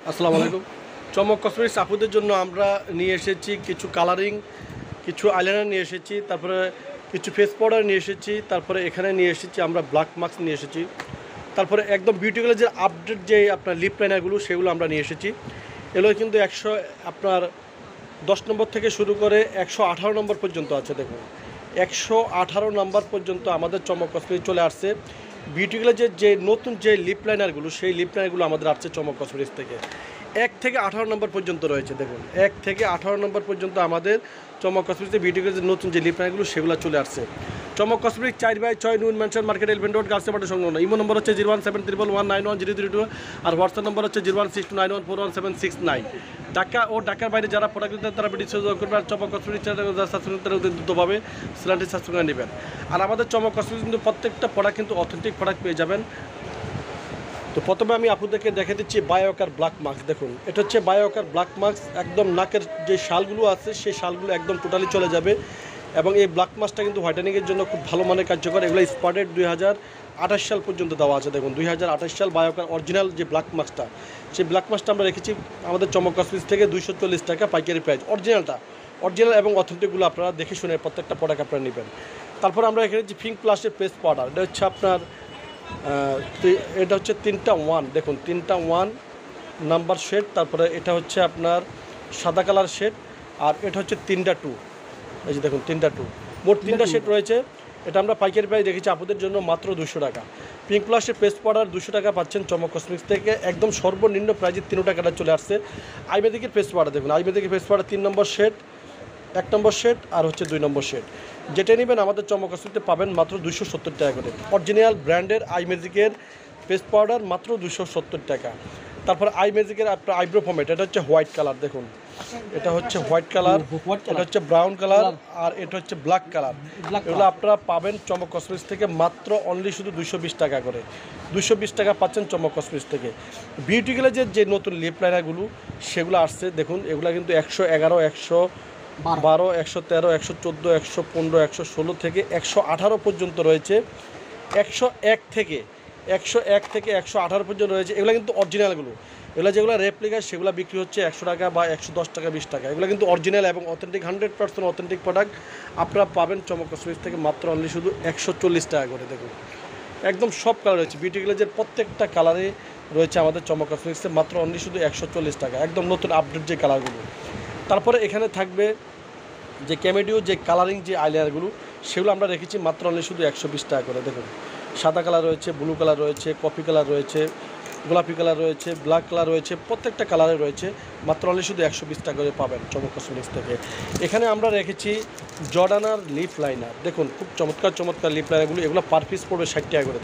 আসসালামু আলাইকুম। চমক কসমেটিক্স আপুদের জন্য আমরা নিয়ে এসেছি কিছু কালারিং, কিছু আইলাইনার নিয়ে এসেছি, তারপরে কিছু ফেস পাউডার নিয়ে এসেছি, তারপরে এখানে নিয়ে এসেছি আমরা ব্ল্যাক মাস্ক নিয়ে এসেছি, তারপরে একদম বিউটি গ্লেজের আপডেট যে আপনার লিপ লাইনারগুলো সেগুলো আমরা নিয়ে এসেছি। এগুলো কিন্তু আপনার 10 নম্বর থেকে শুরু করে 118 নম্বর পর্যন্ত আছে। দেখুন 118 নম্বর পর্যন্ত আমাদের চমক কসমেটিক্স চলে আসছে। বিউটি গ্লেজের যে নতুন যে লিপ লাইনারগুলো সেই লিপ লাইনারগুলো আমাদের আসছে চমক কসমেটিক্স থেকে। 1 থেকে 18 নম্বর পর্যন্ত রয়েছে। দেখুন 1 থেকে 18 নম্বর পর্যন্ত আমাদের চমক কসমেটিক্সে বিউটি গ্লেজের নতুন যে লিপ লাইনারগুলো সেগুলো চলে আসছে। চমক cosmetics 4/6 Noon mansion market Elephant road girls market সংলগ্ন। ইমো নম্বর হচ্ছে 01711911032 আর হোয়াটসঅ্যাপ নম্বর হচ্ছে 01629141769। ঢাকা ও ঢাকার বাইরে যারা প্রোডাক্ট নিতে তারা ভিডিও যোগাযোগ করবেন। আর চমক কসমেটিক্স দ্রুতভাবে চ্যানেলটি সাবস্ক্রাইব করে নেবেন। আর আমাদের চমক কসমেটিক্স কিন্তু প্রত্যেকটা প্রোডাক্ট কিন্তু অথেন্টিক প্রোডাক্ট পেয়ে যাবেন। তো প্রথমে আমি আপনাদেরকে দেখে দিচ্ছি বায়োকার ব্ল্যাক মাস্ক। দেখুন এটা হচ্ছে বায়োকার ব্ল্যাক মাস্ক। একদম নাকের যে শালগুলো আছে সেই শালগুলো একদম টোটালি চলে যাবে এবং এই ব্ল্যাক মাস্কটা কিন্তু হোয়াইটেনিংয়ের জন্য খুব ভালো মানের কার্যকর। এগুলো স্পার্টেড 2028 সাল পর্যন্ত দেওয়া আছে। দেখুন 2028 সাল বায়োকার অরিজিনাল যে ব্ল্যাক মাস্কটা, সেই ব্ল্যাক মাস্কটা আমরা রেখেছি আমাদের চমক কসমেটিক্স থেকে 240 টাকা পাইকারি প্রাইস। অরিজিনাল এবং অথেন্টিকগুলো আপনারা দেখে শুনে প্রত্যেকটা প্রোডাক্ট আপনারা নেবেন। তারপর আমরা এখানে যে পিঙ্ক প্লাসের পেস্ট পাউডার, এটা হচ্ছে আপনার এটা হচ্ছে 3টা 1। দেখুন 3টা 1 নাম্বার শেড, তারপরে এটা হচ্ছে আপনার সাদা কালার শেড, আর এটা হচ্ছে 3টা 2। এই যে দেখুন 3টা 2, মোট 3টা শেড রয়েছে। এটা আমরা পাইকারি প্রাইস রেখেছি আপনাদের জন্য মাত্র 200 টাকা। পিঙ্ক প্লাসের পেস্ট পাউডার 200 টাকা পাচ্ছেন চমক কসমেটিক্স থেকে। একদম সর্বনিম্ন প্রাইজে 3 টাকাটা চলে আসছে। আইমেদিকের পেস্ট পাউডার, দেখুন আইমেদিকের পেস্ট পাউডার 3 নম্বর শেড, 1 নম্বর শেড আর হচ্ছে 2 নম্বর শেড। যেটা নেবেন আমাদের চমক কসমেটিক্সে পাবেন মাত্র 270 টাকা করে। অরিজিনাল ব্র্যান্ডের আইমেজিকের পেস্ট পাউডার মাত্র 270 টাকা। তারপর আইমেজিকের আপনার আইব্রো ফর্মেট, এটা হচ্ছে হোয়াইট কালার। দেখুন এটা হচ্ছে হোয়াইট কালার, এটা হচ্ছে ব্রাউন কালার আর এটা হচ্ছে ব্ল্যাক কালার। এগুলো আপনারা পাবেন চমক কসমেটিক্স থেকে মাত্র অনলি শুধু 220 টাকা করে। 220 টাকা পাচ্ছেন চমক কসমেটিক্স থেকে। বিউটি গ্লেজের যে নতুন লিপ লাইনারগুলো সেগুলো আসছে। দেখুন এগুলো কিন্তু 111, 112, 113, 114, 115, 116 থেকে 118 পর্যন্ত রয়েছে। 101 থেকে 118 পর্যন্ত রয়েছে। এগুলো কিন্তু অরিজিনালগুলো। এগুলো যেগুলো রেপ্লিকা সেগুলো বিক্রি হচ্ছে 100 টাকা বা 110 টাকা, 20 টাকা। এগুলো কিন্তু অরিজিনাল এবং অথেন্টিক 100% অথেন্টিক প্রোডাক্ট আপনারা পাবেন চমক কসমেটিক্স থেকে মাত্র অনলি শুধু 140 টাকা করে। দেখুন একদম সব কালার রয়েছে। বিউটি গ্লেজের প্রত্যেকটা কালারে রয়েছে আমাদের চমক কসমেটিক্সে মাত্র অনলি শুধু 140 টাকা। একদম নতুন আপডেট যে কালারগুলো। তারপরে এখানে থাকবে যে ক্যামেডিও যে কালারিং যে আইলাইনারগুলো সেগুলো আমরা রেখেছি মাত্র অনলি শুধু 120 টাকা করে। দেখুন সাদা কালার রয়েছে, ব্লু কালার রয়েছে, কফি কালার রয়েছে, গোলাপি কালার রয়েছে, ব্ল্যাক কালার রয়েছে, প্রত্যেকটা কালারে রয়েছে। মাত্র অনলি শুধু 120 টাকা করে পাবেন চমক কসমেটিক্স থেকে। এখানে আমরা রেখেছি জর্ডানার লিপ লাইনার। দেখুন খুব চমৎকার লিপ লাইনারগুলো। এগুলো পার পিস পড়বে 60 টাকা করে।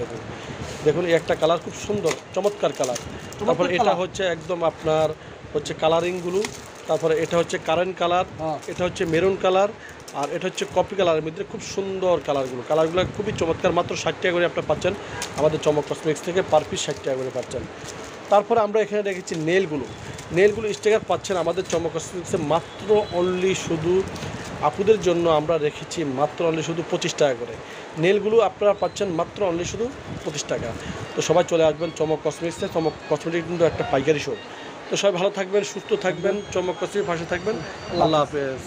দেখুন এই একটা কালার খুব সুন্দর চমৎকার কালার। তারপর এটা হচ্ছে একদম আপনার হচ্ছে কালারিংগুলো। তারপরে এটা হচ্ছে কারেন্ট কালার, এটা হচ্ছে মেরুন কালার আর এটা হচ্ছে কফি কালারের মধ্যে খুব সুন্দর কালারগুলো খুবই চমৎকার। মাত্র 60 টাকা করে আপনারা পাচ্ছেন আমাদের চমক কসমেটিক্স থেকে, পার পিস 60 টাকা করে পাচ্ছেন। তারপরে আমরা এখানে রেখেছি নেলগুলো স্টিকার পাচ্ছেন আমাদের চমক কসমেটিক্সে মাত্র অনলি শুধু আপুদের জন্য আমরা রেখেছি মাত্র অনলি শুধু 25 টাকা করে। নেলগুলো আপনারা পাচ্ছেন মাত্র অনলি শুধু 25 টাকা। তো সবাই চলে আসবেন চমক কসমেটিক্সে। চমক কসমেটিক্স কিন্তু একটা পাইকারি শপ। তো সবাই ভালো থাকবেন, সুস্থ থাকবেন, চমক কসমেটিক্স পাশে থাকবেন। আল্লাহ হাফেজ।